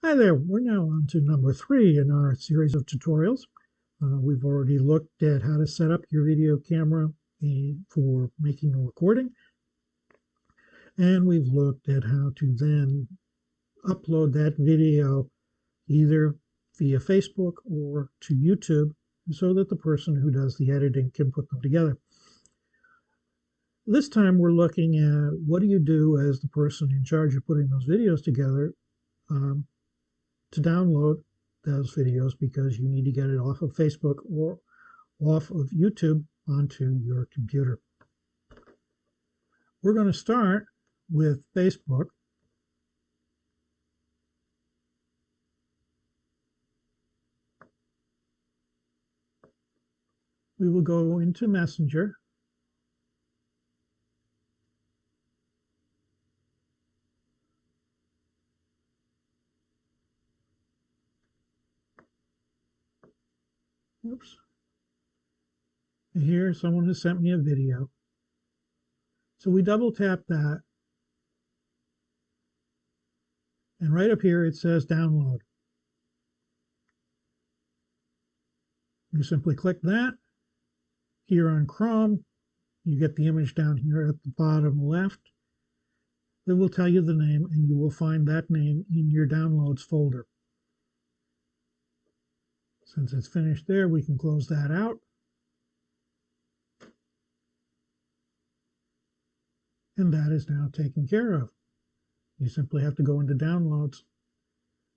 Hi there, we're now on to number 3 in our series of tutorials. We've already looked at how to set up your video camera for making a recording, and we've looked at how to then upload that video either via Facebook or to YouTube so that the person who does the editing can put them together. This time we're looking at what do you do as the person in charge of putting those videos together to download those videos, because you need to get it off of Facebook or off of YouTube onto your computer. We're going to start with Facebook. We will go into Messenger. Oops. Here, someone has sent me a video. So we double tap that. And right up here, it says download. You simply click that. Here on Chrome, you get the image down here at the bottom left. That will tell you the name, and you will find that name in your downloads folder. Since it's finished there, we can close that out. And that is now taken care of. You simply have to go into downloads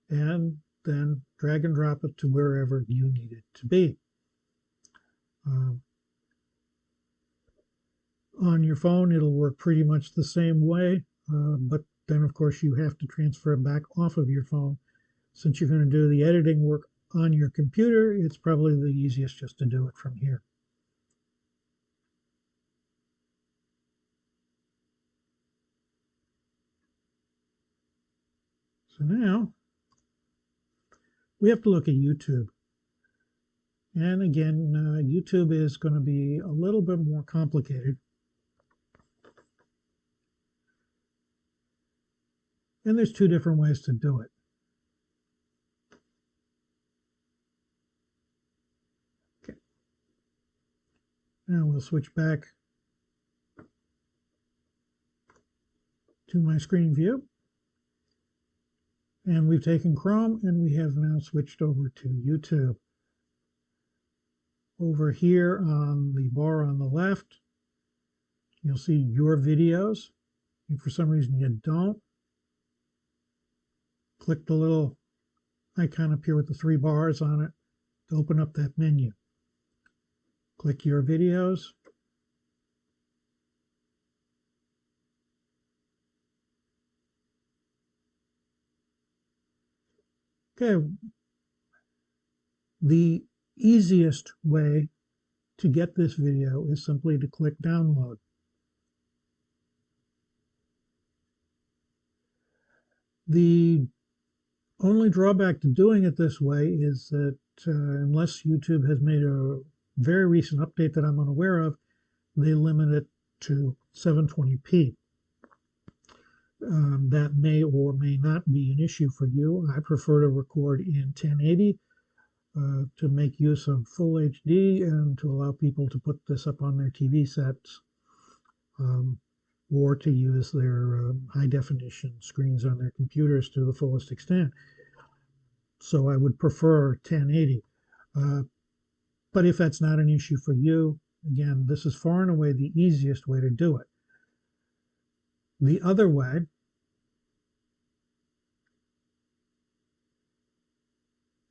and then drag and drop it to wherever you need it to be. On your phone, it'll work pretty much the same way, but then of course you have to transfer it back off of your phone. Since you're going to do the editing work on your computer, it's probably the easiest just to do it from here. So now we have to look at YouTube. And again, YouTube is going to be a little bit more complicated. And there's two different ways to do it. Okay. Now we'll switch back to my screen view. And we've taken Chrome and we have now switched over to YouTube. Over here on the bar on the left, you'll see your videos. If for some reason you don't, click the little icon up here with the 3 bars on it to open up that menu. Click your videos. Okay, the easiest way to get this video is simply to click download. The only drawback to doing it this way is that unless YouTube has made a very recent update that I'm unaware of, they limit it to 720p. That may or may not be an issue for you. I prefer to record in 1080 to make use of full HD and to allow people to put this up on their TV sets, or to use their high definition screens on their computers to the fullest extent. So I would prefer 1080. But if that's not an issue for you, again, this is far and away the easiest way to do it. The other way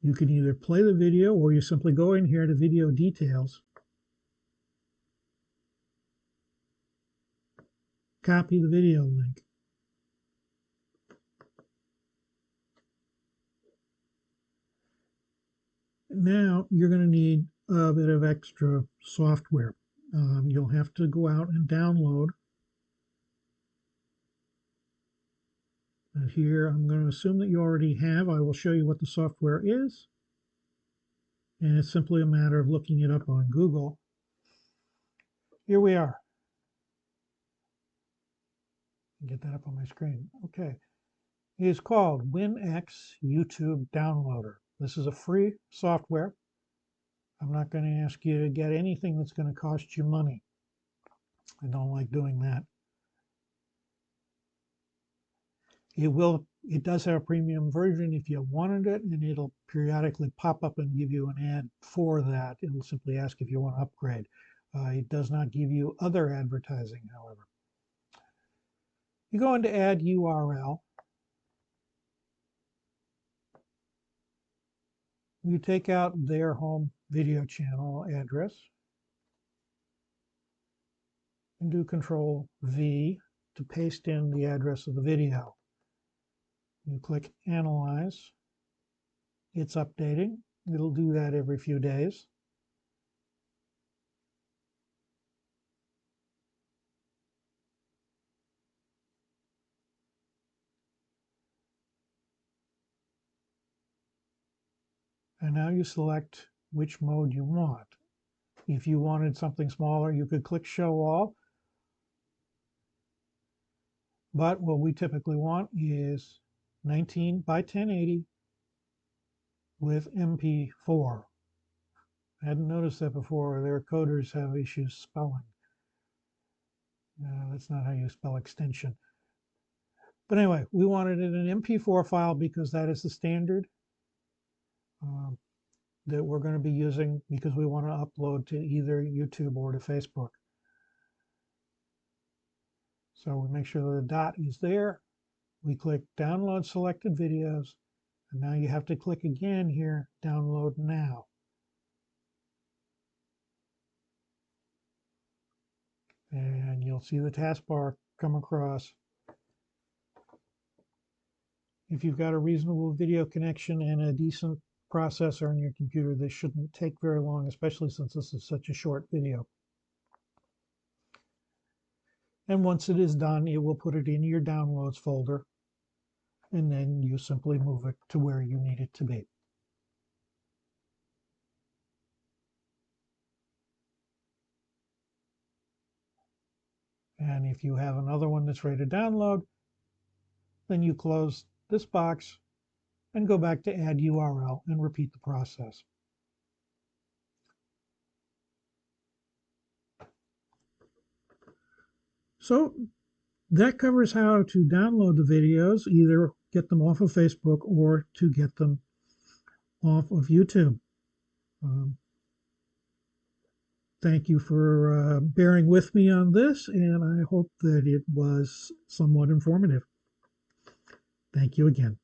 you can either play the video or you simply go in here to video details, copy the video link, now you're going to need a bit of extra software. You'll have to go out and download. And here I'm going to assume that you already have. I will show you what the software is. And it's simply a matter of looking it up on Google. Here we are. Get that up on my screen. Okay. is called WinX YouTube Downloader. This is a free software. I'm not going to ask you to get anything that's going to cost you money. I don't like doing that. It does have a premium version if you wanted it, and it'll periodically pop up and give you an ad for that. It'll simply ask if you want to upgrade. It does not give you other advertising, however. You go into Add URL. You take out their home video channel address and do Control V to paste in the address of the video. You click Analyze. It's updating. It'll do that every few days. And now you select which mode you want. If you wanted something smaller, you could click Show All. But what we typically want is 19 by 1080 with MP4. I hadn't noticed that before. Their coders have issues spelling. That's not how you spell extension. But anyway, we wanted it in an MP4 file because that is the standard that we're going to be using because we want to upload to either YouTube or to Facebook. So we make sure the dot is there. We click Download Selected Videos. And now you have to click again here, Download Now. And you'll see the taskbar come across. If you've got a reasonable video connection and a decent processor on your computer, this shouldn't take very long, especially since this is such a short video. And once it is done, it will put it in your downloads folder, and then you simply move it to where you need it to be. And if you have another one that's ready to download, then you close this box and go back to Add URL and repeat the process. So that covers how to download the videos, either get them off of Facebook or to get them off of YouTube. Thank you for bearing with me on this, and I hope that it was somewhat informative. Thank you again.